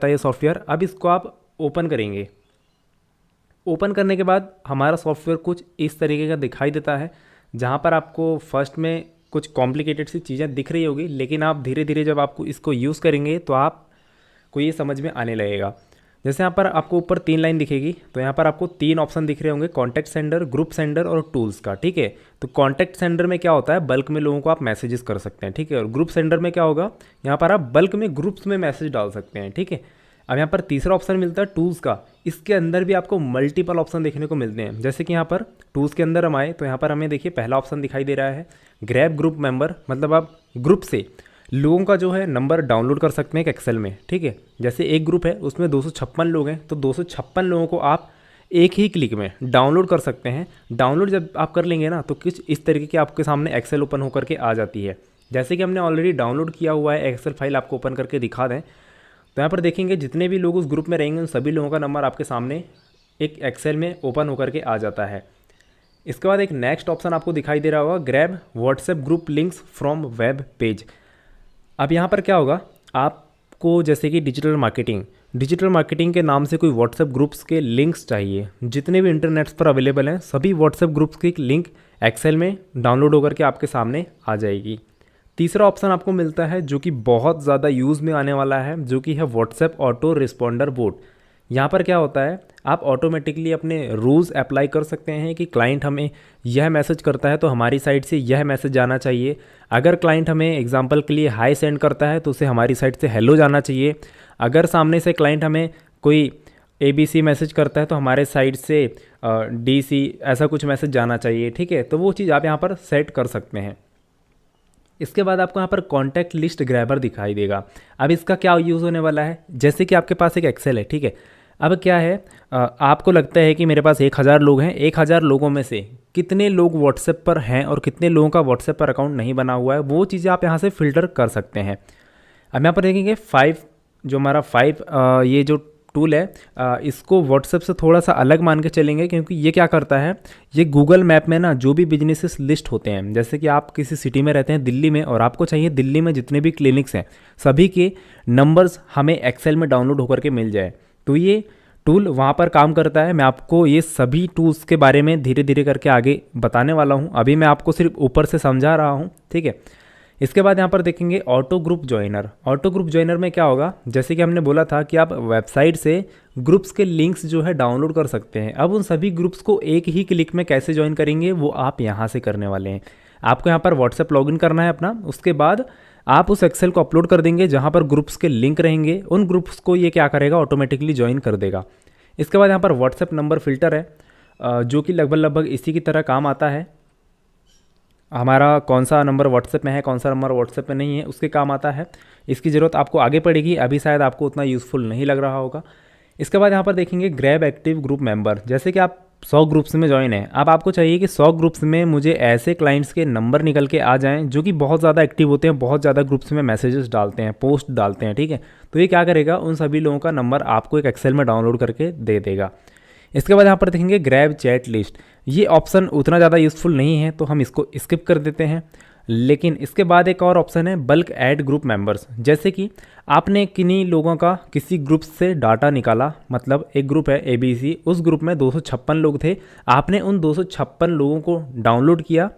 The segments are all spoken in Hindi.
जाता है ये सॉफ्टवेयर। अब इसको आप ओपन करेंगे। ओपन करने के बाद हमारा सॉफ्टवेयर कुछ इस तरीके का दिखाई देता है, जहाँ पर आपको फर्स्ट में कुछ कॉम्प्लिकेटेड सी चीज़ें दिख रही होगी, लेकिन आप धीरे धीरे जब आपको इसको यूज़ करेंगे तो आपको ये समझ में आने लगेगा। जैसे यहाँ पर आपको ऊपर 3 लाइन दिखेगी, तो यहाँ पर आपको 3 ऑप्शन दिख रहे होंगे, कॉन्टैक्ट सेंडर, ग्रुप सेंडर और टूल्स का। ठीक है, तो कॉन्टैक्ट सेंडर में क्या होता है, बल्क में लोगों को आप मैसेजेस कर सकते हैं। ठीक है, और ग्रुप सेंडर में क्या होगा, यहाँ पर आप बल्क में ग्रुप्स में मैसेज डाल सकते हैं। ठीक है, अब यहाँ पर तीसरा ऑप्शन मिलता है टूल्स का। इसके अंदर भी आपको मल्टीपल ऑप्शन देखने को मिलते हैं। जैसे कि यहाँ पर टूल्स के अंदर हम आए तो यहाँ पर हमें देखिए पहला ऑप्शन दिखाई दे रहा है ग्रैब ग्रुप मेंबर, मतलब आप ग्रुप से लोगों का जो है नंबर डाउनलोड कर सकते हैं एक एक्सेल में। ठीक है, जैसे एक ग्रुप है उसमें 256 लोग हैं, तो 256 लोगों को आप एक ही क्लिक में डाउनलोड कर सकते हैं। डाउनलोड जब आप कर लेंगे ना तो कुछ इस तरीके की आपके सामने एक्सेल ओपन होकर के आ जाती है। जैसे कि हमने ऑलरेडी डाउनलोड किया हुआ है एक्सेल फाइल, आपको ओपन करके दिखा दें तो यहाँ पर देखेंगे जितने भी लोग उस ग्रुप में रहेंगे उन सभी लोगों का नंबर आपके सामने एक एक्सेल में ओपन होकर के आ जाता है। इसके बाद एक नेक्स्ट ऑप्शन आपको दिखाई दे रहा होगा grab WhatsApp group links from web page. अब यहाँ पर क्या होगा, आपको जैसे कि डिजिटल मार्केटिंग के नाम से कोई व्हाट्सएप ग्रुप्स के लिंक्स चाहिए, जितने भी इंटरनेट्स पर अवेलेबल हैं सभी व्हाट्सएप ग्रुप्स की लिंक एक्सेल में डाउनलोड होकर के आपके सामने आ जाएगी। तीसरा ऑप्शन आपको मिलता है जो कि बहुत ज़्यादा यूज़ में आने वाला है, जो कि है व्हाट्सएप ऑटो रिस्पॉन्डर बोट। यहाँ पर क्या होता है, आप ऑटोमेटिकली अपने रूल्स अप्लाई कर सकते हैं कि क्लाइंट हमें यह मैसेज करता है तो हमारी साइड से यह मैसेज जाना चाहिए। अगर क्लाइंट हमें एग्जांपल के लिए हाई सेंड करता है तो उसे हमारी साइड से हेलो जाना चाहिए। अगर सामने से क्लाइंट हमें कोई ABC मैसेज करता है तो हमारे साइड से DC ऐसा कुछ मैसेज जाना चाहिए। ठीक है, तो वो चीज़ आप यहाँ पर सेट कर सकते हैं। इसके बाद आपको यहाँ पर कॉन्टैक्ट लिस्ट ग्रैबर दिखाई देगा। अब इसका क्या यूज़ होने वाला है, जैसे कि आपके पास एक एक्सेल है। ठीक है, अब क्या है, आपको लगता है कि मेरे पास 1000 लोग हैं, 1000 लोगों में से कितने लोग व्हाट्सएप पर हैं और कितने लोगों का व्हाट्सएप पर अकाउंट नहीं बना हुआ है, वो चीज़ें आप यहाँ से फ़िल्टर कर सकते हैं। अब यहाँ पर देखेंगे 5 जो हमारा 5 ये जो टूल है इसको व्हाट्सएप से थोड़ा सा अलग मान के चलेंगे, क्योंकि ये क्या करता है, ये गूगल मैप में ना जो भी बिजनेसेस लिस्ट होते हैं, जैसे कि आप किसी सिटी में रहते हैं दिल्ली में और आपको चाहिए दिल्ली में जितने भी क्लिनिक्स हैं सभी के नंबर्स हमें एक्सेल में डाउनलोड होकर के मिल जाए, तो ये टूल वहाँ पर काम करता है। मैं आपको ये सभी टूल्स के बारे में धीरे धीरे करके आगे बताने वाला हूँ, अभी मैं आपको सिर्फ ऊपर से समझा रहा हूँ। ठीक है, इसके बाद यहाँ पर देखेंगे auto group joiner. Auto group joiner में क्या होगा, जैसे कि हमने बोला था कि आप वेबसाइट से ग्रुप्स के लिंक्स जो है डाउनलोड कर सकते हैं। अब उन सभी ग्रुप्स को एक ही क्लिक में कैसे ज्वाइन करेंगे वो आप यहाँ से करने वाले हैं। आपको यहाँ पर व्हाट्सएप लॉगिन करना है अपना, उसके बाद आप उस एक्सेल को अपलोड कर देंगे जहाँ पर ग्रुप्स के लिंक रहेंगे, उन ग्रुप्स को ये क्या करेगा, ऑटोमेटिकली ज्वाइन कर देगा। इसके बाद यहाँ पर व्हाट्सएप नंबर फ़िल्टर है जो कि लगभग इसी की तरह काम आता है। हमारा कौन सा नंबर व्हाट्सएप में है, कौन सा नंबर व्हाट्सएप में नहीं है, उसके काम आता है। इसकी ज़रूरत आपको आगे पड़ेगी, अभी शायद आपको उतना यूज़फुल नहीं लग रहा होगा। इसके बाद यहाँ पर देखेंगे ग्रैब एक्टिव ग्रुप मेंबर। जैसे कि आप 100 ग्रुप्स में ज्वाइन हैं, अब आपको चाहिए कि 100 ग्रुप्स में मुझे ऐसे क्लाइंट्स के नंबर निकल के आ जाएं जो कि बहुत ज़्यादा एक्टिव होते हैं, बहुत ज़्यादा ग्रुप्स में मैसेजेस डालते हैं, पोस्ट डालते हैं। ठीक है, तो ये क्या करेगा, उन सभी लोगों का नंबर आपको एक एक्सेल में डाउनलोड करके दे देगा। इसके बाद यहाँ पर देखेंगे ग्रैब चैट लिस्ट। ये ऑप्शन उतना ज़्यादा यूज़फुल नहीं है तो हम इसको स्किप कर देते हैं। लेकिन इसके बाद एक और ऑप्शन है बल्क ऐड ग्रुप मेंबर्स। जैसे कि आपने किन्हीं लोगों का किसी ग्रुप से डाटा निकाला, मतलब एक ग्रुप है ABC, उस ग्रुप में 256 लोग थे, आपने उन 256 लोगों को डाउनलोड किया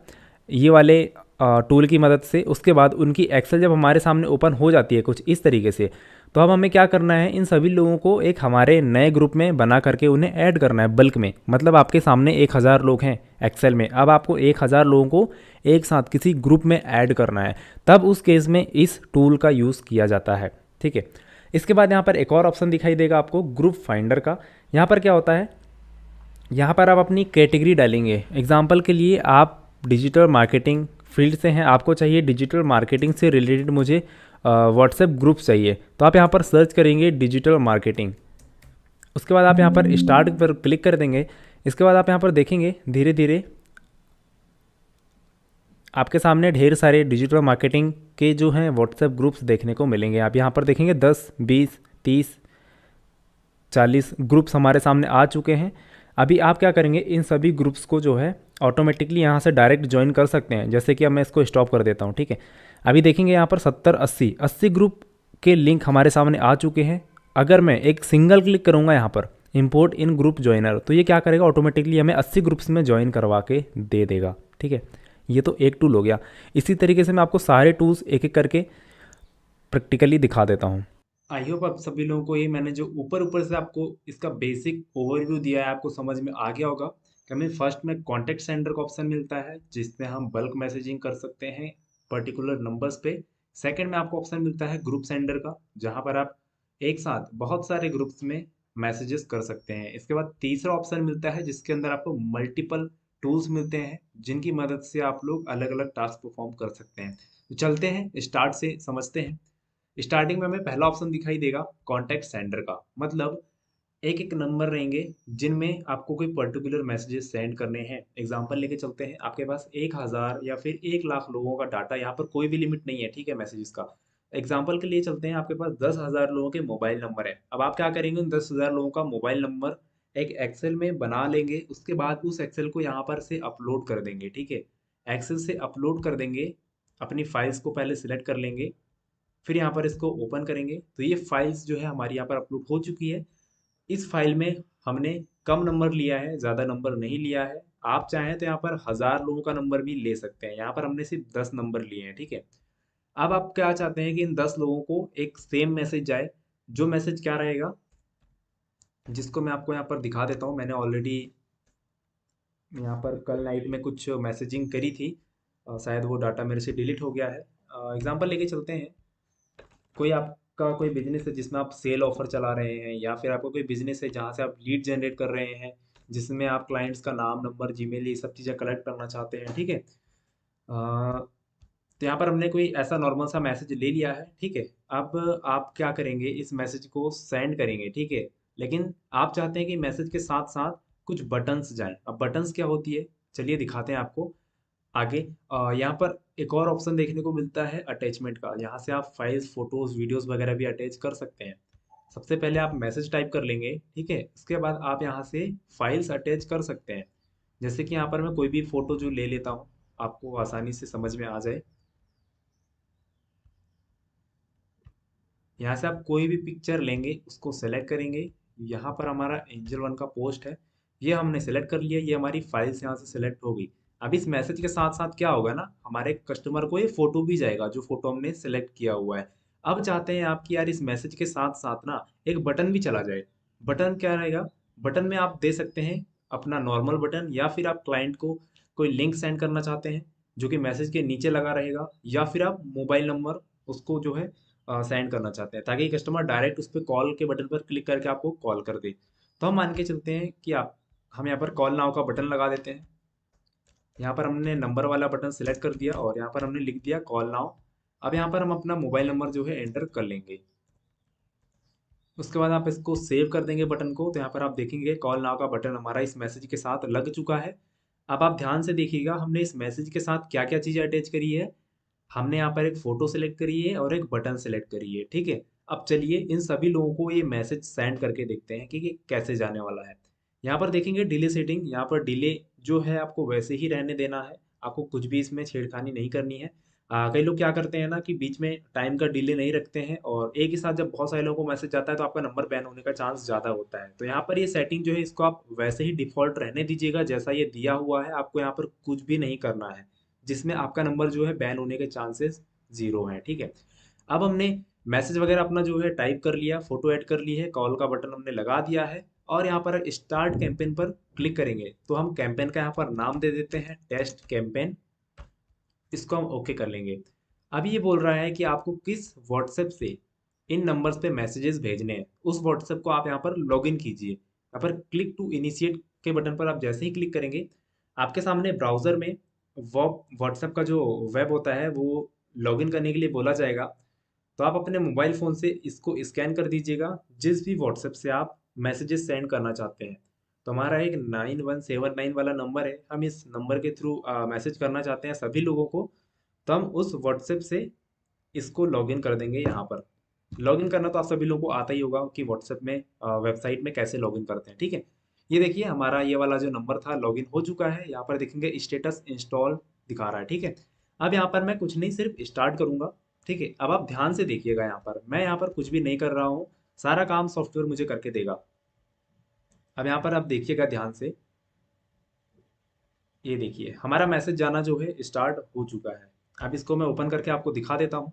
ये वाले टूल की मदद से। उसके बाद उनकी एक्सेल जब हमारे सामने ओपन हो जाती है कुछ इस तरीके से, तो अब हमें क्या करना है, इन सभी लोगों को एक हमारे नए ग्रुप में बना करके उन्हें ऐड करना है बल्क में। मतलब आपके सामने 1000 लोग हैं एक्सेल में, अब आपको 1000 लोगों को एक साथ किसी ग्रुप में ऐड करना है, तब उस केस में इस टूल का यूज़ किया जाता है। ठीक है, इसके बाद यहाँ पर एक और ऑप्शन दिखाई देगा आपको ग्रुप फाइंडर का। यहाँ पर क्या होता है, यहाँ पर आप अपनी कैटेगरी डालेंगे। एग्जाम्पल के लिए आप डिजिटल मार्केटिंग फील्ड से हैं, आपको चाहिए डिजिटल मार्केटिंग से रिलेटेड मुझे व्हाट्सएप ग्रुप चाहिए, तो आप यहाँ पर सर्च करेंगे डिजिटल मार्केटिंग। उसके बाद आप यहाँ पर स्टार्ट पर क्लिक कर देंगे। इसके बाद आप यहाँ पर देखेंगे धीरे धीरे आपके सामने ढेर सारे डिजिटल मार्केटिंग के जो हैं व्हाट्सएप ग्रुप्स देखने को मिलेंगे। आप यहाँ पर देखेंगे 10, 20, 30, 40 ग्रुप्स हमारे सामने आ चुके हैं। अभी आप क्या करेंगे, इन सभी ग्रुप्स को जो है ऑटोमेटिकली यहाँ से डायरेक्ट ज्वाइन कर सकते हैं। जैसे कि अब मैं इसको स्टॉप कर देता हूँ। ठीक है, अभी देखेंगे यहाँ पर 70, 80 ग्रुप के लिंक हमारे सामने आ चुके हैं। अगर मैं एक सिंगल क्लिक करूँगा यहाँ पर इंपोर्ट इन ग्रुप ज्वाइनर, तो ये क्या करेगा, ऑटोमेटिकली हमें 80 ग्रुप्स में ज्वाइन करवा के दे देगा। ठीक है, ये तो एक टूल हो गया। इसी तरीके से मैं आपको सारे टूल्स एक एक करके प्रैक्टिकली दिखा देता हूँ। आई होप आप सभी लोगों को ये मैंने जो ऊपर ऊपर से आपको इसका बेसिक ओवरव्यू दिया है आपको समझ में आ गया होगा कि हमें फर्स्ट में कॉन्टैक्ट सेंटर का ऑप्शन मिलता है जिसमें हम बल्क मैसेजिंग कर सकते हैं पर्टिकुलर नंबर्स पे। सेकंड में आपको ऑप्शन मिलता है ग्रुप सेंडर का, जहाँ पर आप एक साथ बहुत सारे ग्रुप्स में मैसेजेस कर सकते हैं। इसके बाद तीसरा ऑप्शन मिलता है जिसके अंदर आपको मल्टीपल टूल्स मिलते हैं जिनकी मदद से आप लोग अलग अलग टास्क परफॉर्म कर सकते हैं। तो चलते हैं स्टार्ट से समझते हैं। स्टार्टिंग में हमें पहला ऑप्शन दिखाई देगा कॉन्टैक्ट सेंडर का, मतलब एक एक नंबर रहेंगे जिनमें आपको कोई पर्टिकुलर मैसेजेस सेंड करने हैं। एग्जांपल लेके चलते हैं, आपके पास 1000 या फिर 1 लाख लोगों का डाटा, यहाँ पर कोई भी लिमिट नहीं है, ठीक है, मैसेजेस का। एग्जांपल के लिए चलते हैं, आपके पास 10,000 लोगों के मोबाइल नंबर है। अब आप क्या करेंगे, उन 10,000 लोगों का मोबाइल नंबर एक एक्सेल में बना लेंगे, उसके बाद उस एक्सेल को यहाँ पर से अपलोड कर देंगे। ठीक है, एक्सेल से अपलोड कर देंगे, अपनी फाइल्स को पहले सिलेक्ट कर लेंगे, फिर यहाँ पर इसको ओपन करेंगे तो ये फाइल्स जो है हमारी यहाँ पर अपलोड हो चुकी है। इस फाइल में हमने कम नंबर लिया है, ज़्यादा नंबर नहीं लिया है। आप चाहें तो यहाँ पर 1000 लोगों का नंबर भी ले सकते हैं, यहाँ पर हमने सिर्फ 10 नंबर लिए हैं। ठीक है, अब आप क्या चाहते हैं कि इन 10 लोगों को एक सेम मैसेज जाए। जो मैसेज क्या रहेगा, जिसको मैं आपको यहाँ पर दिखा देता हूँ। मैंने ऑलरेडी यहाँ पर कल नाइट में कुछ मैसेजिंग करी थी, शायद वो डाटा मेरे से डिलीट हो गया है। एग्जाम्पल लेके चलते हैं, कोई आपका कोई बिजनेस है जिसमें आप सेल ऑफर चला रहे हैं, या फिर आपका कोई बिजनेस है जहाँ से आप लीड जनरेट कर रहे हैं, जिसमें आप क्लाइंट्स का नाम, नंबर, जीमेल, ये सब चीज़ें कलेक्ट करना चाहते हैं। ठीक है, तो यहाँ पर हमने कोई ऐसा नॉर्मल सा मैसेज ले लिया है। ठीक है, अब आप क्या करेंगे, इस मैसेज को सेंड करेंगे। ठीक है, लेकिन आप चाहते हैं कि मैसेज के साथ साथ कुछ बटन्स जाएं। अब बटन्स क्या होती है, चलिए दिखाते हैं आपको आगे। यहाँ पर एक और ऑप्शन देखने को मिलता है अटैचमेंट का, यहाँ से आप फाइल्स, फोटोज, वीडियोस वगैरह भी अटैच कर सकते हैं। सबसे पहले आप मैसेज टाइप कर लेंगे, ठीक है, उसके बाद आप यहाँ से फाइल्स अटैच कर सकते हैं। जैसे कि यहाँ पर मैं कोई भी फोटो जो ले लेता हूँ, आपको आसानी से समझ में आ जाए। यहाँ से आप कोई भी पिक्चर लेंगे, उसको सेलेक्ट करेंगे। यहाँ पर हमारा एंजल वन का पोस्ट है, ये हमने सेलेक्ट कर लिया, ये हमारी फाइल्स यहाँ से सेलेक्ट हो गई। अब इस मैसेज के साथ साथ क्या होगा ना, हमारे कस्टमर को ये फोटो भी जाएगा, जो फोटो हमने सेलेक्ट किया हुआ है। अब चाहते हैं आप कि यार इस मैसेज के साथ साथ ना एक बटन भी चला जाए। बटन क्या रहेगा, बटन में आप दे सकते हैं अपना नॉर्मल बटन, या फिर आप क्लाइंट को कोई लिंक सेंड करना चाहते हैं जो कि मैसेज के नीचे लगा रहेगा, या फिर आप मोबाइल नंबर उसको जो है सेंड करना चाहते हैं, ताकि कस्टमर डायरेक्ट उस पर कॉल के बटन पर क्लिक करके आपको कॉल कर दे। तो हम मान के चलते हैं कि आप हम यहाँ पर कॉल नाउ का बटन लगा देते हैं। यहाँ पर हमने नंबर वाला बटन सेलेक्ट कर दिया और यहाँ पर हमने लिख दिया कॉल नाउ। अब यहाँ पर हम अपना मोबाइल नंबर जो है एंटर कर लेंगे। उसके बाद आप इसको सेव कर देंगे बटन को, तो यहाँ पर आप देखेंगे कॉल नाउ का बटन हमारा इस मैसेज के साथ लग चुका है। अब आप ध्यान से देखिएगा, हमने इस मैसेज के साथ क्या क्या चीज़ें अटैच करी है। हमने यहाँ पर एक फ़ोटो सेलेक्ट करी है और एक बटन सेलेक्ट करी है। ठीक है, अब चलिए इन सभी लोगों को ये मैसेज सेंड करके देखते हैं कि ये कैसे जाने वाला है। यहाँ पर देखेंगे डिले सेटिंग, यहाँ पर डिले जो है आपको वैसे ही रहने देना है, आपको कुछ भी इसमें छेड़खानी नहीं करनी है। कई लोग क्या करते हैं ना कि बीच में टाइम का डिले नहीं रखते हैं, और एक ही साथ जब बहुत सारे लोगों को मैसेज जाता है तो आपका नंबर बैन होने का चांस ज़्यादा होता है। तो यहाँ पर ये सेटिंग जो है इसको आप वैसे ही डिफ़ॉल्ट रहने दीजिएगा जैसा ये दिया हुआ है, आपको यहाँ पर कुछ भी नहीं करना है जिसमें आपका नंबर जो है बैन होने के चांसेस ज़ीरो हैं। ठीक है, अब हमने मैसेज वगैरह अपना जो है टाइप कर लिया, फोटो ऐड कर ली है, कॉल का बटन हमने लगा दिया है, और यहाँ पर स्टार्ट कैंपेन पर क्लिक करेंगे तो हम कैंपेन का यहाँ पर नाम दे देते हैं टेस्ट कैंपेन। इसको हम ओके कर लेंगे। अभी ये बोल रहा है कि आपको किस व्हाट्सएप से इन नंबर्स पे मैसेजेस भेजने हैं, उस व्हाट्सएप को आप यहाँ पर लॉगिन कीजिए। यहाँ पर क्लिक टू इनिशिएट के बटन पर आप जैसे ही क्लिक करेंगे, आपके सामने ब्राउज़र में वो व्हाट्सएप का जो वेब होता है वो लॉगिन करने के लिए बोला जाएगा। तो आप अपने मोबाइल फ़ोन से इसको स्कैन कर दीजिएगा, जिस भी व्हाट्सएप से आप मैसेजेस सेंड करना चाहते हैं। तो हमारा एक 9179 वाला नंबर है, हम इस नंबर के थ्रू मैसेज करना चाहते हैं सभी लोगों को। तो हम उस व्हाट्सएप से इसको लॉगिन कर देंगे यहाँ पर। लॉगिन करना तो आप सभी लोगों को आता ही होगा कि व्हाट्सएप में वेबसाइट में कैसे लॉगिन करते हैं। ठीक है, ये देखिए हमारा ये वाला जो नंबर था लॉगिन हो चुका है। यहाँ पर देखेंगे स्टेटस इंस्टॉल दिखा रहा है। ठीक है, अब यहाँ पर मैं कुछ नहीं, सिर्फ स्टार्ट करूँगा। ठीक है, अब आप ध्यान से देखिएगा, यहाँ पर मैं यहाँ पर कुछ भी नहीं कर रहा हूँ, सारा काम सॉफ्टवेयर मुझे करके देगा। अब यहाँ पर आप देखिएगा ध्यान से, ये देखिए हमारा मैसेज जाना जो है स्टार्ट हो चुका है। अब इसको मैं ओपन करके आपको दिखा देता हूँ।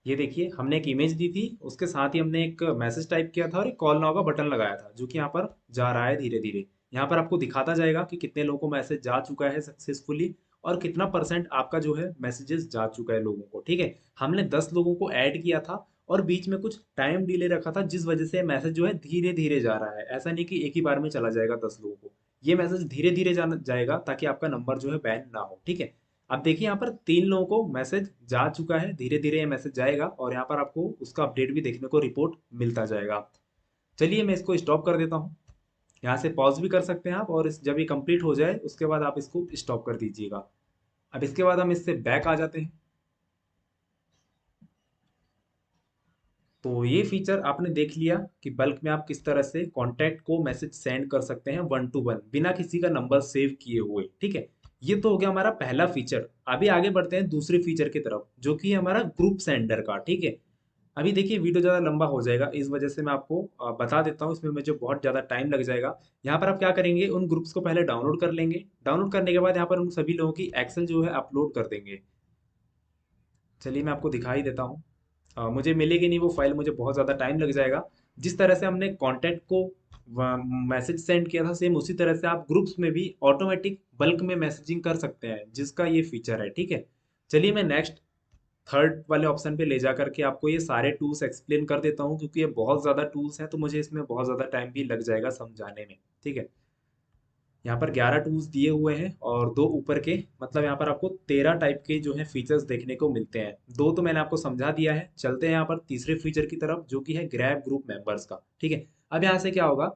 ये देखिए हमने एक इमेज दी थी, उसके साथ ही हमने एक मैसेज टाइप किया था और एक कॉल नाउ का बटन लगाया था, जो कि यहाँ पर जा रहा है धीरे धीरे। यहाँ पर आपको दिखाता जाएगा कि कितने लोगों को मैसेज जा चुका है सक्सेसफुली, और कितना परसेंट आपका जो है मैसेजेस जा चुका है लोगों को। ठीक है, हमने 10 लोगों को ऐड किया था और बीच में कुछ टाइम डिले रखा था, जिस वजह से मैसेज जो है धीरे धीरे जा रहा है। ऐसा नहीं कि एक ही बार में चला जाएगा 10 लोगों को, ये मैसेज धीरे धीरे जाना जाएगा ताकि आपका नंबर जो है बैन ना हो। ठीक है, अब देखिए यहाँ पर 3 लोगों को मैसेज जा चुका है, धीरे धीरे ये मैसेज जाएगा और यहाँ पर आपको उसका अपडेट भी देखने को रिपोर्ट मिलता जाएगा। चलिए मैं इसको स्टॉप कर देता हूँ। यहाँ से पॉज भी कर सकते हैं आप, और जब ये कंप्लीट हो जाए उसके बाद आप इसको स्टॉप कर दीजिएगा। अब इसके बाद हम इससे बैक आ जाते हैं। तो ये फीचर आपने देख लिया कि बल्क में आप किस तरह से कॉन्टैक्ट को मैसेज सेंड कर सकते हैं 1 to 1 बिना किसी का नंबर सेव किए हुए। ठीक है, ये तो हो गया हमारा पहला फीचर। अभी आगे बढ़ते हैं दूसरे फीचर की तरफ, जो कि है हमारा ग्रुप सेंडर का। ठीक है, अभी देखिए वीडियो ज़्यादा लंबा हो जाएगा, इस वजह से मैं आपको बता देता हूँ, इसमें मुझे बहुत ज़्यादा टाइम लग जाएगा। यहाँ पर आप क्या करेंगे, उन ग्रुप्स को पहले डाउनलोड कर लेंगे। डाउनलोड करने के बाद यहाँ पर उन सभी लोगों की एक्सेल जो है अपलोड कर देंगे। चलिए मैं आपको दिखाई देता हूँ। मुझे मिलेगी नहीं वो फाइल, मुझे बहुत ज़्यादा टाइम लग जाएगा। जिस तरह से हमने कॉन्टैक्ट को मैसेज सेंड किया था, सेम उसी तरह से आप ग्रुप्स में भी ऑटोमेटिक बल्क में मैसेजिंग कर सकते हैं, जिसका ये फीचर है। ठीक है, चलिए मैं नेक्स्ट थर्ड वाले ऑप्शन पे ले जा करके आपको ये सारे टूल्स एक्सप्लेन कर देता हूँ, क्योंकि ये बहुत ज़्यादा टूल्स हैं तो मुझे इसमें बहुत ज़्यादा टाइम भी लग जाएगा समझाने में। ठीक है, यहाँ पर 11 टूल्स दिए हुए हैं और 2 ऊपर के, मतलब यहाँ पर आपको 13 टाइप के जो है फीचर्स देखने को मिलते हैं। 2 तो मैंने आपको समझा दिया है। चलते हैं यहाँ पर तीसरे फीचर की तरफ, जो कि है ग्रैब ग्रुप मेंबर्स का। ठीक है, अब यहाँ से क्या होगा,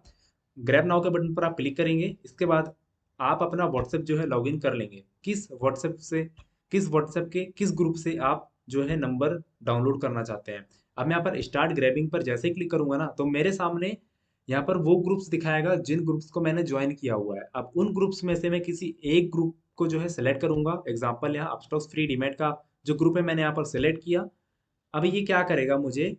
ग्रैब नाउ के बटन पर आप क्लिक करेंगे, इसके बाद आप अपना व्हाट्सएप जो है लॉगिन कर लेंगे। किस व्हाट्सएप के किस ग्रुप से आप जो है नंबर डाउनलोड करना चाहते हैं। अब मैं यहाँ पर स्टार्ट ग्रैबिंग पर जैसे ही क्लिक करूंगा ना, तो मेरे सामने यहाँ पर वो ग्रुप्स दिखाएगा जिन ग्रुप्स को मैंने ज्वाइन किया हुआ है। अब उन ग्रुप्स में से मैं किसी एक ग्रुप को जो है सेलेक्ट करूंगा। एग्जांपल यहाँ अपस्टॉक्स फ्री डीमैट का जो ग्रुप है मैंने यहाँ पर सेलेक्ट किया। अब ये क्या करेगा, मुझे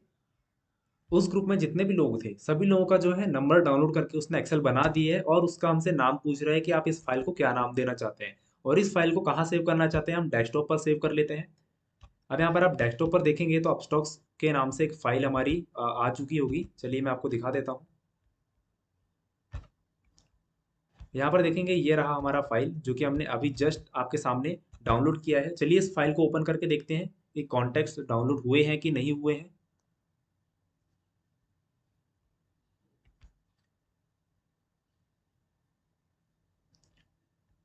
उस ग्रुप में जितने भी लोग थे सभी लोगों का जो है नंबर डाउनलोड करके उसने एक्सेल बना दी है, और उसका हमसे नाम पूछ रहा है कि आप इस फाइल को क्या नाम देना चाहते हैं, और इस फाइल को कहाँ सेव करना चाहते हैं। हम डेस्कटॉप पर सेव कर लेते हैं। अब यहाँ पर आप डेस्कटॉप पर देखेंगे तो अपस्टॉक्स के नाम से एक फाइल हमारी आ चुकी होगी। चलिए मैं आपको दिखा देता हूँ। यहाँ पर देखेंगे ये रहा हमारा फाइल, जो कि हमने अभी जस्ट आपके सामने डाउनलोड किया है। चलिए इस फाइल को ओपन करके देखते हैं कि कॉन्टेक्स्ट डाउनलोड हुए हैं कि नहीं हुए हैं।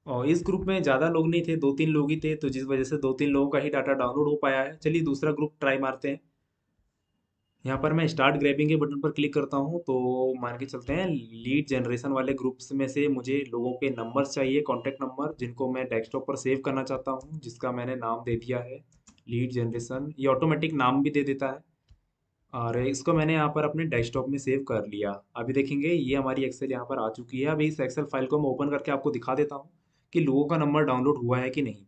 और इस ग्रुप में ज़्यादा लोग नहीं थे, 2-3 लोग ही थे, तो जिस वजह से 2-3 लोगों का ही डाटा डाउनलोड हो पाया है। चलिए दूसरा ग्रुप ट्राई मारते हैं। यहाँ पर मैं स्टार्ट ग्रैबिंग के बटन पर क्लिक करता हूँ, तो मान के चलते हैं लीड जनरेशन वाले ग्रुप्स में से मुझे लोगों के नंबर्स चाहिए, कॉन्टैक्ट नंबर, जिनको मैं डेस्कटॉप पर सेव करना चाहता हूँ, जिसका मैंने नाम दे दिया है लीड जनरेशन। ये ऑटोमेटिक नाम भी दे देता है, और इसको मैंने यहाँ पर अपने डेस्कटॉप में सेव कर लिया। अभी देखेंगे ये हमारी एक्सेल यहाँ पर आ चुकी है। अभी इस एक्सेल फाइल को मैं ओपन करके आपको दिखा देता हूँ कि लोगों का नंबर डाउनलोड हुआ है कि नहीं।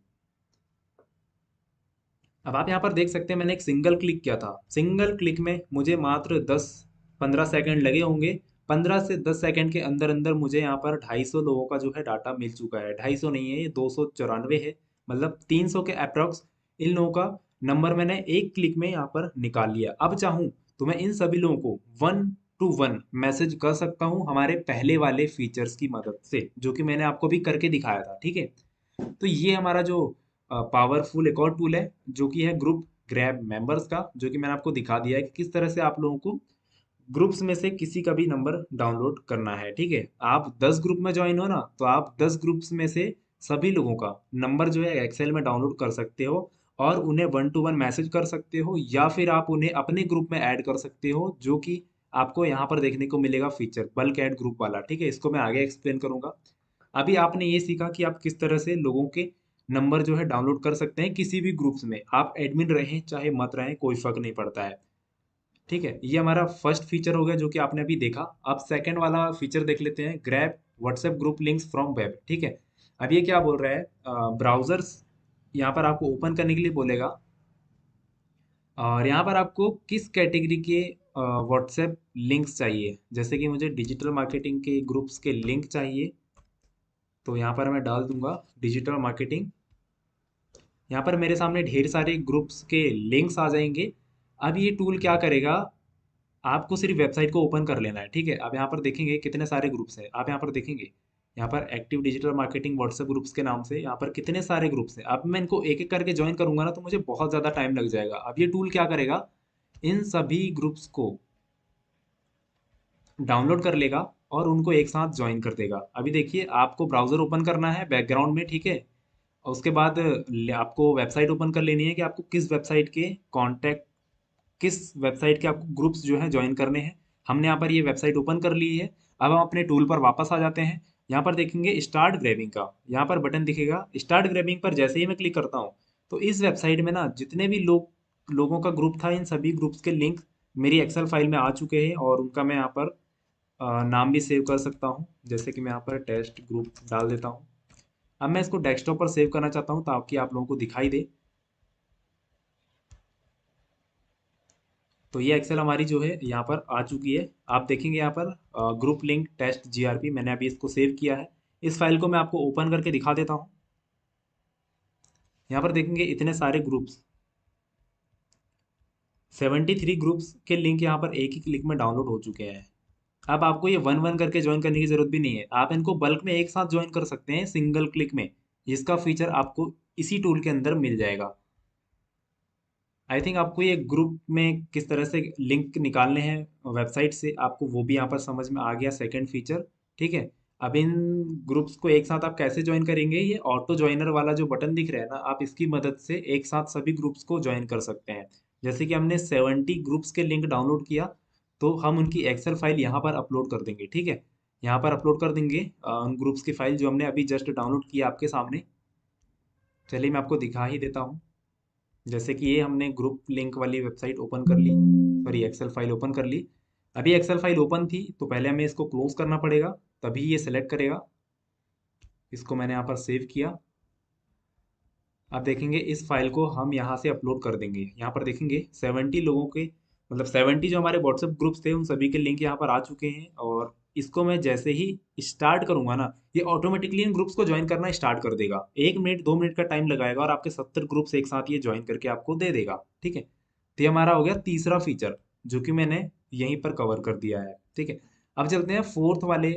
अब आप यहाँ पर देख सकते हैं मैंने एक सिंगल क्लिक किया था। सिंगल क्लिक में मुझे मात्र 10-15 सेकंड लगे होंगे। 15 से 10 सेकंड के अंदर अंदर मुझे यहाँ पर 250 लोगों का जो है डाटा मिल चुका है। 250 नहीं है, ये 294 है, मतलब 300 के अप्रॉक्स इन लोगों का नंबर मैंने एक क्लिक में यहाँ पर निकाल लिया। अब चाहूँ तो मैं इन सभी लोगों को 1 to 1 मैसेज कर सकता हूँ हमारे पहले वाले फीचर्स की मदद से, जो कि मैंने आपको भी करके दिखाया था। ठीक है, तो ये हमारा जो पावरफुल एक और टूल है, जो कि है ग्रुप ग्रैब मेंबर्स का, जो कि मैंने आपको दिखा दिया है कि किस तरह से आप लोगों को ग्रुप्स में से किसी का भी नंबर डाउनलोड करना है। ठीक है, आप 10 ग्रुप में ज्वाइन हो ना, तो आप 10 ग्रुप्स में से सभी लोगों का नंबर जो है एक्सेल में डाउनलोड कर सकते हो, और उन्हें 1 to 1 मैसेज कर सकते हो, या फिर आप उन्हें अपने ग्रुप में ऐड कर सकते हो, जो कि आपको यहाँ पर देखने को मिलेगा फीचर बल्क ऐड ग्रुप वाला। ठीक है, इसको मैं आगे एक्सप्लेन करूंगा। अभी आपने ये सीखा कि आप किस तरह से लोगों के नंबर जो है डाउनलोड कर सकते हैं किसी भी ग्रुप्स में, आप एडमिन रहें चाहे मत रहें कोई फर्क नहीं पड़ता है। ठीक है, ये हमारा फर्स्ट फीचर हो गया जो कि आपने अभी देखा। अब सेकंड वाला फीचर देख लेते हैं, grab WhatsApp group links from web. ठीक है, अब ये क्या बोल रहा है, ब्राउजर्स यहाँ पर आपको ओपन करने के लिए बोलेगा, और यहाँ पर आपको किस कैटेगरी के व्हाट्सएप लिंक्स चाहिए, जैसे कि मुझे डिजिटल मार्केटिंग के ग्रुप्स के लिंक चाहिए। तो यहाँ पर मैं डाल दूंगा डिजिटल मार्केटिंग। यहाँ पर मेरे सामने ढेर सारे ग्रुप्स के लिंक्स आ जाएंगे। अब ये टूल क्या करेगा, आपको सिर्फ वेबसाइट को ओपन कर लेना है, ठीक है। अब यहाँ पर देखेंगे कितने सारे ग्रुप्स हैं, आप यहाँ पर देखेंगे, यहाँ पर active digital marketing WhatsApp groups के नाम से यहाँ पर कितने सारे ग्रुप्स हैं। अब मैं इनको एक एक करके ज्वाइन करूंगा ना तो मुझे बहुत ज़्यादा टाइम लग जाएगा। अब ये टूल क्या करेगा, इन सभी ग्रुप्स को डाउनलोड कर लेगा और उनको एक साथ ज्वाइन कर देगा। अभी देखिए, आपको ब्राउज़र ओपन करना है बैकग्राउंड में, ठीक है। और उसके बाद आपको वेबसाइट ओपन कर लेनी है कि आपको किस वेबसाइट के कॉन्टैक्ट, किस वेबसाइट के आपको ग्रुप्स जो हैं ज्वाइन करने हैं। हमने यहाँ पर ये वेबसाइट ओपन कर ली है। अब हम अपने टूल पर वापस आ जाते हैं। यहाँ पर देखेंगे स्टार्ट ग्रैबिंग का यहाँ पर बटन दिखेगा। स्टार्ट ग्रैबिंग पर जैसे ही मैं क्लिक करता हूँ तो इस वेबसाइट में ना जितने भी लोगों का ग्रुप था, इन सभी ग्रुप्स के लिंक मेरी एक्सेल फाइल में आ चुके हैं और उनका मैं यहाँ पर नाम भी सेव कर सकता हूँ। जैसे कि मैं यहाँ पर टेस्ट ग्रुप डाल देता हूँ। अब मैं इसको डेस्कटॉप पर सेव करना चाहता हूँ ताकि आप लोगों को दिखाई दे। तो ये एक्सेल हमारी जो है यहाँ पर आ चुकी है। आप देखेंगे यहाँ पर ग्रुप लिंक टेस्ट जीआरपी, मैंने अभी इसको सेव किया है। इस फाइल को मैं आपको ओपन करके दिखा देता हूँ। यहाँ पर देखेंगे इतने सारे ग्रुप्स, 73 ग्रुप्स के लिंक यहाँ पर एक ही क्लिक में डाउनलोड हो चुके हैं। अब आपको ये वन वन करके ज्वाइन करने की जरूरत भी नहीं है, आप इनको बल्क में एक साथ ज्वाइन कर सकते हैं सिंगल क्लिक में, जिसका फीचर आपको इसी टूल के अंदर मिल जाएगा। आई थिंक आपको ये ग्रुप में किस तरह से लिंक निकालने हैं वेबसाइट से, आपको वो भी यहाँ पर समझ में आ गया सेकंड फीचर, ठीक है। अब इन ग्रुप्स को एक साथ आप कैसे ज्वाइन करेंगे, ये ऑटो ज्वाइनर वाला जो बटन दिख रहा है ना, आप इसकी मदद से एक साथ सभी ग्रुप्स को ज्वाइन कर सकते हैं। जैसे कि हमने 70 ग्रुप्स के लिंक डाउनलोड किया, तो हम उनकी एक्सेल फाइल यहाँ पर अपलोड कर देंगे, ठीक है। यहाँ पर अपलोड कर देंगे उन ग्रुप्स की फाइल जो हमने अभी जस्ट डाउनलोड किया आपके सामने। चलिए मैं आपको दिखा ही देता हूँ। जैसे कि ये हमने ग्रुप लिंक वाली वेबसाइट ओपन कर ली, सॉरी एक्सेल फाइल ओपन कर ली। अभी एक्सेल फाइल ओपन थी तो पहले हमें इसको क्लोज करना पड़ेगा, तभी ये सेलेक्ट करेगा। इसको मैंने यहाँ पर सेव किया। आप देखेंगे इस फाइल को हम यहाँ से अपलोड कर देंगे। यहाँ पर देखेंगे 70 लोगों के, मतलब 70 जो हमारे व्हाट्सएप ग्रुप्स थे उन सभी के लिंक यहाँ पर आ चुके हैं। और इसको मैं जैसे ही स्टार्ट करूंगा ना, ये ऑटोमेटिकली इन ग्रुप्स को ज्वाइन करना स्टार्ट कर देगा। 1 मिनट 2 मिनट का टाइम लगाएगा और आपके 70 ग्रुप्स एक साथ ये ज्वाइन करके आपको दे देगा, ठीक है। तो ये हमारा हो गया तीसरा फीचर जो कि मैंने यहीं पर कवर कर दिया है, ठीक है। अब चलते हैं फोर्थ वाले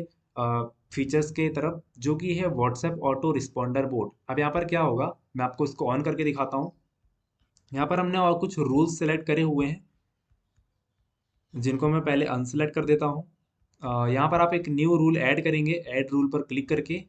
फीचर्स के तरफ, जो कि है व्हाट्सएप ऑटो रिस्पॉन्डर बोट। अब यहाँ पर क्या होगा, मैं आपको इसको ऑन करके दिखाता हूँ। यहाँ पर हमने और कुछ रूल्स सेलेक्ट करे हुए हैं जिनको मैं पहले अनसेलेक्ट कर देता हूँ। यहाँ पर आप एक न्यू रूल ऐड करेंगे, ऐड रूल पर क्लिक करके।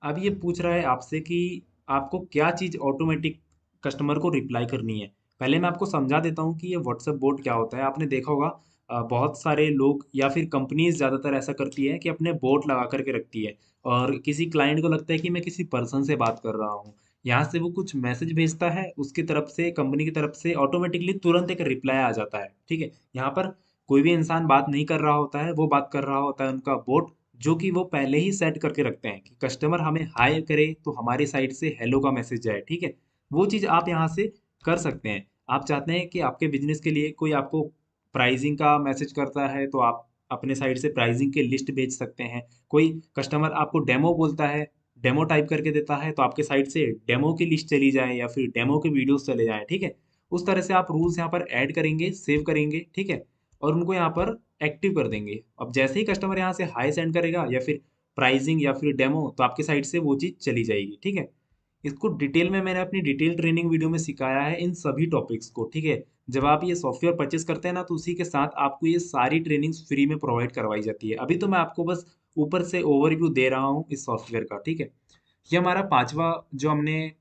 अब ये पूछ रहा है आपसे कि आपको क्या चीज़ ऑटोमेटिक कस्टमर को रिप्लाई करनी है। पहले मैं आपको समझा देता हूँ कि ये व्हाट्सएप बोट क्या होता है। आपने देखा होगा बहुत सारे लोग या फिर कंपनीज ज़्यादातर ऐसा करती है कि अपने बोट लगा करके रखती है, और किसी क्लाइंट को लगता है कि मैं किसी पर्सन से बात कर रहा हूँ। यहाँ से वो कुछ मैसेज भेजता है, उसकी तरफ से, कंपनी की तरफ से ऑटोमेटिकली तुरंत एक रिप्लाई आ जाता है, ठीक है। यहाँ पर कोई भी इंसान बात नहीं कर रहा होता है, वो बात कर रहा होता है उनका बोट, जो कि वो पहले ही सेट करके रखते हैं कि कस्टमर हमें हाय करे तो हमारी साइड से हेलो का मैसेज जाए, ठीक है। वो चीज़ आप यहाँ से कर सकते हैं। आप चाहते हैं कि आपके बिजनेस के लिए कोई आपको प्राइसिंग का मैसेज करता है तो आप अपने साइड से प्राइसिंग के लिस्ट भेज सकते हैं। कोई कस्टमर आपको डेमो बोलता है, डेमो टाइप करके देता है, तो आपके साइड से डेमो की लिस्ट चली जाए या फिर डेमो के वीडियोस चले जाएं, ठीक है। उस तरह से आप रूल्स यहाँ पर ऐड करेंगे, सेव करेंगे, ठीक है, और उनको यहाँ पर एक्टिव कर देंगे। अब जैसे ही कस्टमर यहाँ से हाई सेंड करेगा या फिर प्राइसिंग या फिर डेमो, तो आपके साइड से वो चीज़ चली जाएगी, ठीक है। इसको डिटेल में मैंने अपनी डिटेल ट्रेनिंग वीडियो में सिखाया है इन सभी टॉपिक्स को, ठीक है। जब आप ये सॉफ्टवेयर परचेस करते हैं ना तो उसी के साथ आपको ये सारी ट्रेनिंग्स फ्री में प्रोवाइड करवाई जाती है। अभी तो मैं आपको बस ऊपर से ओवरव्यू दे रहा हूँ इस सॉफ्टवेयर का, ठीक है। ये हमारा पांचवा जो हमने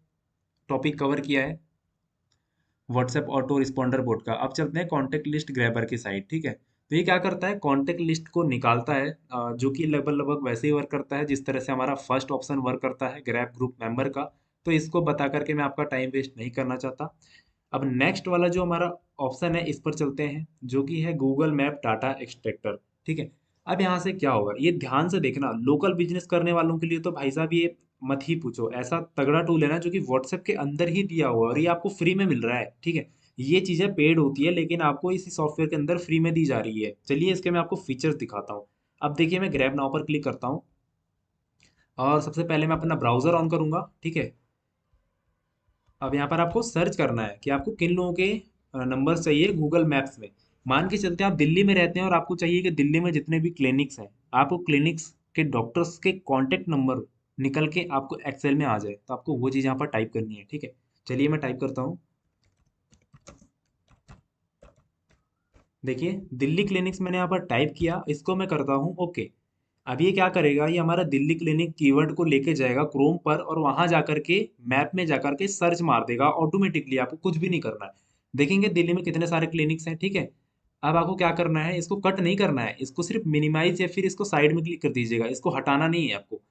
टॉपिक कवर किया है व्हाट्सएप ऑटो रिस्पॉन्डर बोट का। अब चलते हैं कॉन्टेक्ट लिस्ट ग्रैबर की साइड, ठीक है। तो ये क्या करता है, कॉन्टेक्ट लिस्ट को निकालता है, जो कि लगभग लगभग वैसे ही वर्क करता है जिस तरह से हमारा फर्स्ट ऑप्शन वर्क करता है ग्रैब ग्रुप मेंबर का। तो इसको बता करके मैं आपका टाइम वेस्ट नहीं करना चाहता। अब नेक्स्ट वाला जो हमारा ऑप्शन है इस पर चलते हैं, जो कि है गूगल मैप डाटा एक्सट्रैक्टर, ठीक है। अब यहाँ से क्या होगा, ये ध्यान से देखना, लोकल बिजनेस करने वालों के लिए तो भाई साहब ये मत ही पूछो, ऐसा तगड़ा टूल है ना जो कि व्हाट्सएप के अंदर ही दिया हुआ है और ये आपको फ्री में मिल रहा है, ठीक है। ये चीज़ें पेड होती है, लेकिन आपको इसी सॉफ्टवेयर के अंदर फ्री में दी जा रही है। चलिए इसके मैं आपको फीचर्स दिखाता हूँ। अब देखिए मैं ग्रैब नाउ पर क्लिक करता हूँ और सबसे पहले मैं अपना ब्राउज़र ऑन करूँगा, ठीक है। अब यहाँ पर आपको सर्च करना है कि आपको किन लोगों के नंबर्स चाहिए गूगल मैप्स में। मान के चलते हैं आप दिल्ली में रहते हैं और आपको चाहिए कि दिल्ली में जितने भी क्लिनिक्स हैं, आपको क्लिनिक्स के डॉक्टर्स के कॉन्टैक्ट नंबर निकल के आपको एक्सेल में आ जाए, तो आपको वो चीज़ यहाँ पर टाइप करनी है, ठीक है। चलिए मैं टाइप करता हूँ। देखिए दिल्ली क्लिनिक्स मैंने यहाँ पर टाइप किया, इसको मैं करता हूँ ओके। अब ये क्या करेगा, ये हमारा दिल्ली क्लिनिक कीवर्ड को लेके जाएगा क्रोम पर और वहां जाकर के मैप में जाकर के सर्च मार देगा ऑटोमेटिकली, आपको कुछ भी नहीं करना है। देखेंगे दिल्ली में कितने सारे क्लिनिक्स हैं, ठीक है। अब आपको क्या करना है, इसको कट नहीं करना है, इसको सिर्फ मिनिमाइज या फिर इसको साइड में क्लिक कर दीजिएगा, इसको हटाना नहीं है आपको।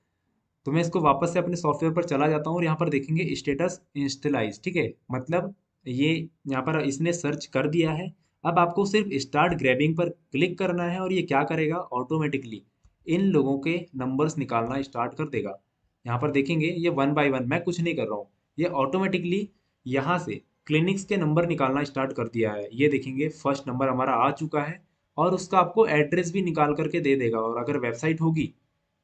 तो मैं इसको वापस से अपने सॉफ्टवेयर पर चला जाता हूँ और यहाँ पर देखेंगे स्टेटस इंस्टलाइज, ठीक है। मतलब ये यहाँ पर इसने सर्च कर दिया है। अब आपको सिर्फ स्टार्ट ग्रैबिंग पर क्लिक करना है और ये क्या करेगा, ऑटोमेटिकली इन लोगों के नंबर्स निकालना स्टार्ट कर देगा। यहाँ पर देखेंगे ये वन बाय वन, मैं कुछ नहीं कर रहा हूँ, ये ऑटोमेटिकली यहाँ से क्लिनिक्स के नंबर निकालना स्टार्ट कर दिया है। ये देखेंगे फर्स्ट नंबर हमारा आ चुका है और उसका आपको एड्रेस भी निकाल करके दे देगा, और अगर वेबसाइट होगी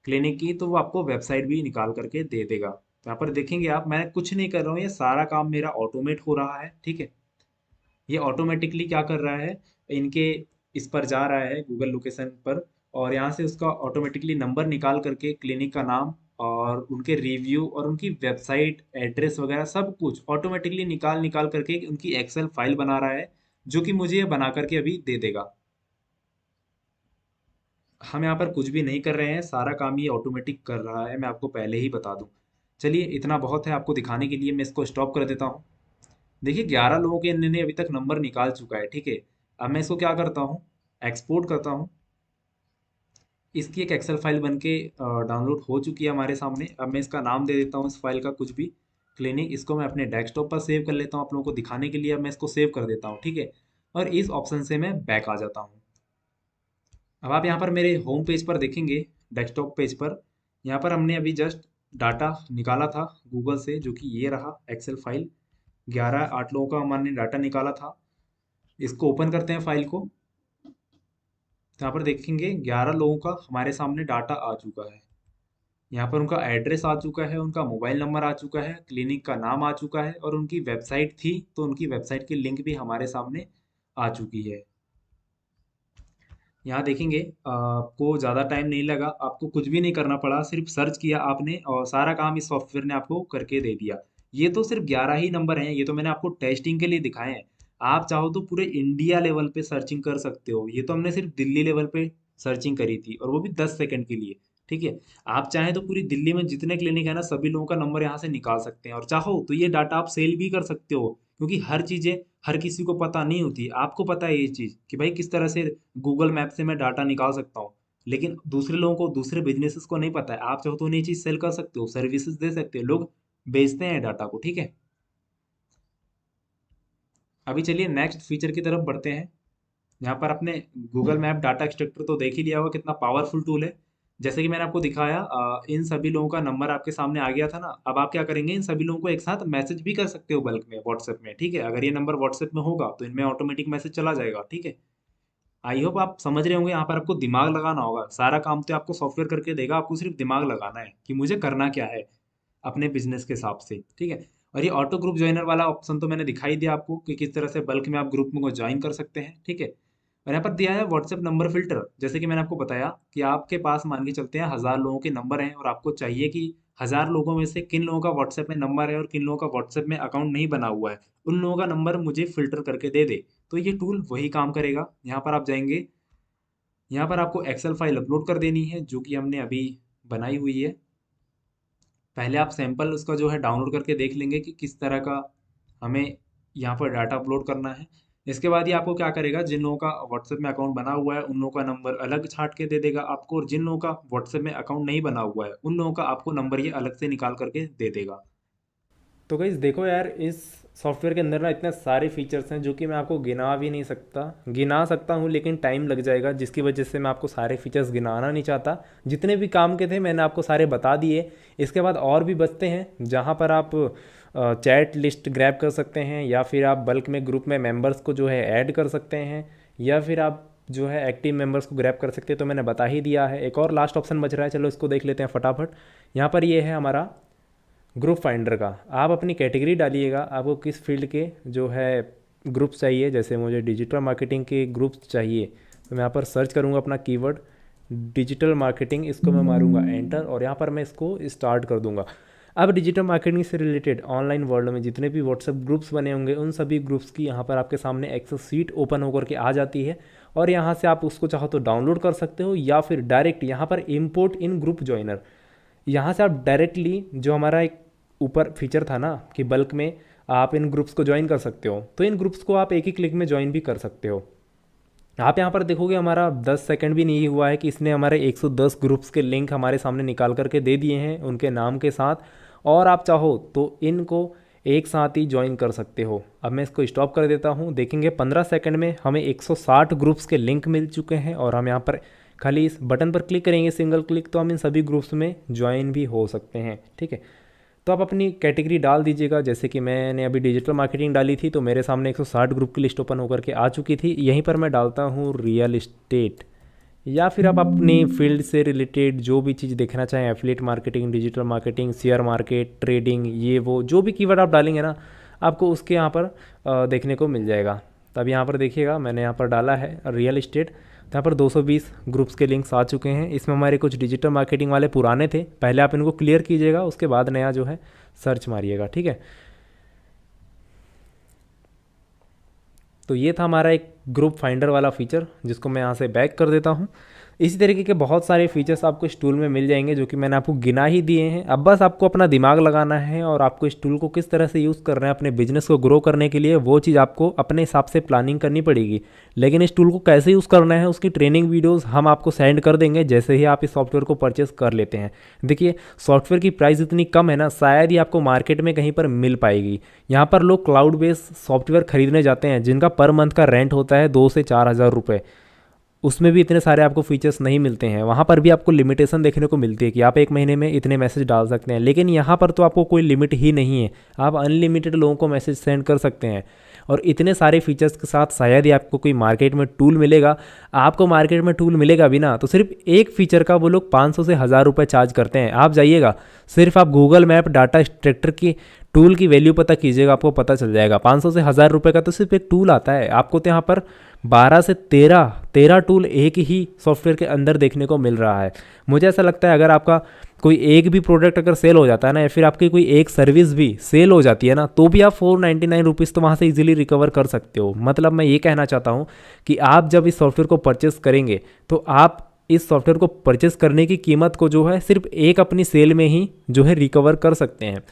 क्लिनिक की तो वो आपको वेबसाइट भी निकाल करके दे देगा। तो यहाँ पर देखेंगे आप, मैं कुछ नहीं कर रहा हूँ, ये सारा काम मेरा ऑटोमेट हो रहा है, ठीक है। ये ऑटोमेटिकली क्या कर रहा है, इनके इस पर जा रहा है गूगल लोकेशन पर, और यहाँ से उसका ऑटोमेटिकली नंबर निकाल करके क्लिनिक का नाम और उनके रिव्यू और उनकी वेबसाइट एड्रेस वगैरह सब कुछ ऑटोमेटिकली निकाल निकाल करके उनकी एक्सेल फाइल बना रहा है, जो कि मुझे ये बना करके अभी दे देगा। हम यहाँ पर कुछ भी नहीं कर रहे हैं, सारा काम ये ऑटोमेटिक कर रहा है, मैं आपको पहले ही बता दूं। चलिए इतना बहुत है आपको दिखाने के लिए, मैं इसको स्टॉप कर देता हूँ। देखिए 11 लोगों के इन्होंने अभी तक नंबर निकाल चुका है, ठीक है। अब मैं इसको क्या करता हूँ, एक्सपोर्ट करता हूँ। इसकी एक एक्सेल फाइल बन के डाउनलोड हो चुकी है हमारे सामने। अब मैं इसका नाम दे देता हूँ इस फाइल का कुछ भी, क्लिनिक। इसको मैं अपने डेस्कटॉप पर सेव कर लेता हूँ आप लोगों को दिखाने के लिए। अब मैं इसको सेव कर देता हूँ, ठीक है। और इस ऑप्शन से मैं बैक आ जाता हूँ। अब आप यहाँ पर मेरे होम पेज पर देखेंगे, डेस्कटॉप पेज पर, यहाँ पर हमने अभी जस्ट डाटा निकाला था गूगल से, जो कि ये रहा एक्सेल फाइल। 11 8 लोगों का हमने डाटा निकाला था। इसको ओपन करते हैं फाइल को। तो यहाँ पर देखेंगे 11 लोगों का हमारे सामने डाटा आ चुका है। यहाँ पर उनका एड्रेस आ चुका है, उनका मोबाइल नंबर आ चुका है, क्लिनिक का नाम आ चुका है, और उनकी वेबसाइट थी तो उनकी वेबसाइट की लिंक भी हमारे सामने आ चुकी है। यहाँ देखेंगे आपको ज़्यादा टाइम नहीं लगा, आपको कुछ भी नहीं करना पड़ा, सिर्फ सर्च किया आपने और सारा काम इस सॉफ्टवेयर ने आपको करके दे दिया। ये तो सिर्फ 11 ही नंबर हैं, ये तो मैंने आपको टेस्टिंग के लिए दिखाए हैं। आप चाहो तो पूरे इंडिया लेवल पे सर्चिंग कर सकते हो, ये तो हमने सिर्फ दिल्ली लेवल पे सर्चिंग करी थी और वो भी 10 सेकंड के लिए, ठीक है। आप चाहें तो पूरी दिल्ली में जितने क्लिनिक है ना, सभी लोगों का नंबर यहाँ से निकाल सकते हैं, और चाहो तो ये डाटा आप सेल भी कर सकते हो, क्योंकि हर चीज़ें हर किसी को पता नहीं होती। आपको पता है ये चीज़ कि भाई किस तरह से गूगल मैप से मैं डाटा निकाल सकता हूँ, लेकिन दूसरे लोगों को, दूसरे बिजनेसेस को नहीं पता है। आप चाहो तो उन्हें ये चीज़ सेल कर सकते हो, सर्विसेज दे सकते हो, लोग बेचते हैं डाटा को, ठीक है। अभी चलिए नेक्स्ट फीचर की तरफ बढ़ते हैं। यहाँ पर आपने गूगल मैप डाटा एक्सट्रैक्टर तो देख ही लिया होगा, कितना पावरफुल टूल है। जैसे कि मैंने आपको दिखाया, इन सभी लोगों का नंबर आपके सामने आ गया था ना। अब आप क्या करेंगे, इन सभी लोगों को एक साथ मैसेज भी कर सकते हो बल्क में व्हाट्सएप में, ठीक है। अगर ये नंबर व्हाट्सएप में होगा तो इनमें ऑटोमेटिक मैसेज चला जाएगा, ठीक है। आई होप आप समझ रहे होंगे, यहाँ पर आपको दिमाग लगाना होगा। सारा काम तो आपको सॉफ्टवेयर करके देगा, आपको सिर्फ दिमाग लगाना है कि मुझे करना क्या है अपने बिजनेस के हिसाब से, ठीक है। और ये ऑटो ग्रुप ज्वाइनर वाला ऑप्शन तो मैंने दिखाई दिया आपको कि किस तरह से बल्क में आप ग्रुप में को ज्वाइन कर सकते हैं, ठीक है। और यहाँ पर दिया है व्हाट्सएप नंबर फिल्टर। जैसे कि मैंने आपको बताया कि आपके पास मान के चलते हैं 1000 लोगों के नंबर हैं, और आपको चाहिए कि 1000 लोगों में से किन लोगों का व्हाट्सएप में नंबर है और किन लोगों का व्हाट्सएप में अकाउंट नहीं बना हुआ है, उन लोगों का नंबर मुझे फिल्टर करके दे दे। तो ये टूल वही काम करेगा। यहाँ पर आप जाएंगे, यहाँ पर आपको एक्सेल फाइल अपलोड कर देनी है जो कि हमने अभी बनाई हुई है। पहले आप सैंपल उसका जो है डाउनलोड करके देख लेंगे कि किस तरह का हमें यहाँ पर डाटा अपलोड करना है। इसके बाद ये आपको क्या करेगा, जिन लोगों का व्हाट्सएप में अकाउंट बना हुआ है उन लोगों का नंबर अलग छांट के दे देगा आपको, और जिन लोगों का व्हाट्सएप में अकाउंट नहीं बना हुआ है उन लोगों का आपको नंबर ये अलग से निकाल करके दे देगा। तो गाइस देखो यार, इस सॉफ्टवेयर के अंदर ना इतने सारे फीचर्स हैं जो कि मैं आपको गिना सकता हूँ, लेकिन टाइम लग जाएगा, जिसकी वजह से मैं आपको सारे फीचर्स गिनाना नहीं चाहता। जितने भी काम के थे मैंने आपको सारे बता दिए। इसके बाद और भी बचते हैं जहाँ पर आप चैट लिस्ट ग्रैब कर सकते हैं, या फिर आप बल्क में ग्रुप में मेंबर्स को जो है ऐड कर सकते हैं, या फिर आप जो है एक्टिव मेंबर्स को ग्रैब कर सकते हैं। तो मैंने बता ही दिया है। एक और लास्ट ऑप्शन बच रहा है, चलो इसको देख लेते हैं फटाफट। यहाँ पर ये है हमारा ग्रुप फाइंडर का। आप अपनी कैटेगरी डालिएगा, आपको किस फील्ड के जो है ग्रुप्स चाहिए। जैसे मुझे डिजिटल मार्केटिंग के ग्रुप्स चाहिए, तो मैं यहाँ पर सर्च करूँगा अपना कीवर्ड डिजिटल मार्केटिंग, इसको मैं मारूंगा एंटर, और यहाँ पर मैं इसको स्टार्ट कर दूंगा। अब डिजिटल मार्केटिंग से रिलेटेड ऑनलाइन वर्ल्ड में जितने भी व्हाट्सएप ग्रुप्स बने होंगे, उन सभी ग्रुप्स की यहाँ पर आपके सामने एक्सेस सीट ओपन होकर के आ जाती है, और यहाँ से आप उसको चाहो तो डाउनलोड कर सकते हो, या फिर डायरेक्ट यहाँ पर इंपोर्ट इन ग्रुप ज्वाइनर, यहाँ से आप डायरेक्टली जो हमारा एक ऊपर फीचर था ना कि बल्क में आप इन ग्रुप्स को ज्वाइन कर सकते हो, तो इन ग्रुप्स को आप एक ही क्लिक में ज्वाइन भी कर सकते हो। आप यहाँ पर देखोगे हमारा 10 सेकंड भी नहीं हुआ है कि इसने हमारे 110 ग्रुप्स के लिंक हमारे सामने निकाल करके दे दिए हैं उनके नाम के साथ, और आप चाहो तो इनको एक साथ ही ज्वाइन कर सकते हो। अब मैं इसको स्टॉप कर देता हूँ। देखेंगे 15 सेकंड में हमें 160 ग्रुप्स के लिंक मिल चुके हैं, और हम यहाँ पर खाली इस बटन पर क्लिक करेंगे, सिंगल क्लिक, तो हम इन सभी ग्रुप्स में ज्वाइन भी हो सकते हैं। ठीक है, तो आप अपनी कैटेगरी डाल दीजिएगा। जैसे कि मैंने अभी डिजिटल मार्केटिंग डाली थी, तो मेरे सामने 160 ग्रुप की लिस्ट ओपन होकर के आ चुकी थी। यहीं पर मैं डालता हूँ रियल इस्टेट, या फिर आप अपनी फील्ड से रिलेटेड जो भी चीज़ देखना चाहें, affiliate marketing, digital marketing, share market, trading, ये वो जो भी कीवर्ड आप डालेंगे ना, आपको उसके यहाँ पर देखने को मिल जाएगा। तब यहाँ पर देखिएगा मैंने यहाँ पर डाला है रियल इस्टेट, तो यहाँ पर 220 ग्रुप्स के लिंक्स आ चुके हैं। इसमें हमारे कुछ डिजिटल मार्केटिंग वाले पुराने थे, पहले आप इनको क्लियर कीजिएगा, उसके बाद नया जो है सर्च मारिएगा। ठीक है, तो ये था हमारा एक ग्रुप फाइंडर वाला फीचर, जिसको मैं यहाँ से बैक कर देता हूँ। इसी तरीके के बहुत सारे फीचर्स आपको इस टूल में मिल जाएंगे, जो कि मैंने आपको गिना ही दिए हैं। अब बस आपको अपना दिमाग लगाना है, और आपको इस टूल को किस तरह से यूज़ करना है अपने बिजनेस को ग्रो करने के लिए, वो चीज़ आपको अपने हिसाब से प्लानिंग करनी पड़ेगी। लेकिन इस टूल को कैसे यूज़ करना है, उसकी ट्रेनिंग वीडियोज़ हम आपको सेंड कर देंगे जैसे ही आप इस सॉफ्टवेयर को परचेस कर लेते हैं। देखिए, सॉफ्टवेयर की प्राइस इतनी कम है ना, शायद ही आपको मार्केट में कहीं पर मिल पाएगी। यहाँ पर लोग क्लाउड बेस्ड सॉफ्टवेयर खरीदने जाते हैं, जिनका पर मंथ का रेंट होता है 2 से 4 हज़ार रुपये। उसमें भी इतने सारे आपको फीचर्स नहीं मिलते हैं। वहाँ पर भी आपको लिमिटेशन देखने को मिलती है कि आप एक महीने में इतने मैसेज डाल सकते हैं, लेकिन यहाँ पर तो आपको कोई लिमिट ही नहीं है। आप अनलिमिटेड लोगों को मैसेज सेंड कर सकते हैं, और इतने सारे फीचर्स के साथ शायद ही आपको कोई मार्केट में टूल मिलेगा। आपको मार्केट में टूल मिलेगा भी ना, तो सिर्फ एक फीचर का वो लोग 500 से 1000 रुपये चार्ज करते हैं। आप जाइएगा, सिर्फ आप गूगल मैप डाटा एक्सट्रैक्टर की टूल की वैल्यू पता कीजिएगा, आपको पता चल जाएगा। 500 से 1000 रुपये का तो सिर्फ एक टूल आता है। आपको तो यहाँ पर 12 से 13 टूल एक ही सॉफ्टवेयर के अंदर देखने को मिल रहा है। मुझे ऐसा लगता है अगर आपका कोई एक भी प्रोडक्ट अगर सेल हो जाता है ना, या फिर आपकी कोई एक सर्विस भी सेल हो जाती है ना, तो भी आप 499 रुपीज़ तो वहाँ से इजीली रिकवर कर सकते हो। मतलब मैं ये कहना चाहता हूँ कि आप जब इस सॉफ्टवेयर को परचेस करेंगे, तो आप इस सॉफ्टवेयर को परचेस करने की कीमत को जो है सिर्फ एक अपनी सेल में ही जो है रिकवर कर सकते हैं।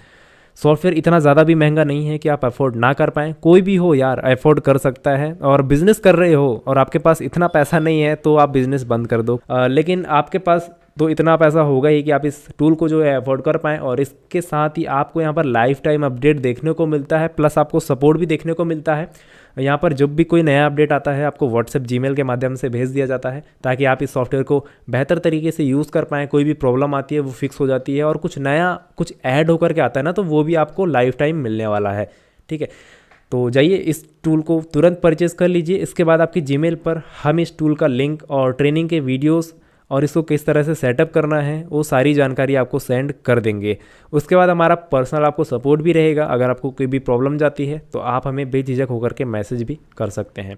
सॉफ्टवेयर इतना ज़्यादा भी महंगा नहीं है कि आप अफोर्ड ना कर पाएँ। कोई भी हो यार अफोर्ड कर सकता है, और बिज़नेस कर रहे हो और आपके पास इतना पैसा नहीं है तो आप बिज़नेस बंद कर दो। लेकिन आपके पास तो इतना पैसा होगा ही कि आप इस टूल को जो है अफोर्ड कर पाएँ, और इसके साथ ही आपको यहाँ पर लाइफ टाइम अपडेट देखने को मिलता है, प्लस आपको सपोर्ट भी देखने को मिलता है। यहाँ पर जब भी कोई नया अपडेट आता है, आपको व्हाट्सएप जीमेल के माध्यम से भेज दिया जाता है, ताकि आप इस सॉफ्टवेयर को बेहतर तरीके से यूज़ कर पाएँ। कोई भी प्रॉब्लम आती है वो फिक्स हो जाती है, और कुछ नया कुछ ऐड होकर के आता है ना, तो वो भी आपको लाइफ टाइम मिलने वाला है। ठीक है, तो जाइए इस टूल को तुरंत परचेज़ कर लीजिए। इसके बाद आपकी जीमेल पर हम इस टूल का लिंक और ट्रेनिंग के वीडियोस और इसको किस तरह से सेटअप करना है वो सारी जानकारी आपको सेंड कर देंगे। उसके बाद हमारा पर्सनल आपको सपोर्ट भी रहेगा। अगर आपको कोई भी प्रॉब्लम जाती है तो आप हमें बेझिझक होकर के मैसेज भी कर सकते हैं।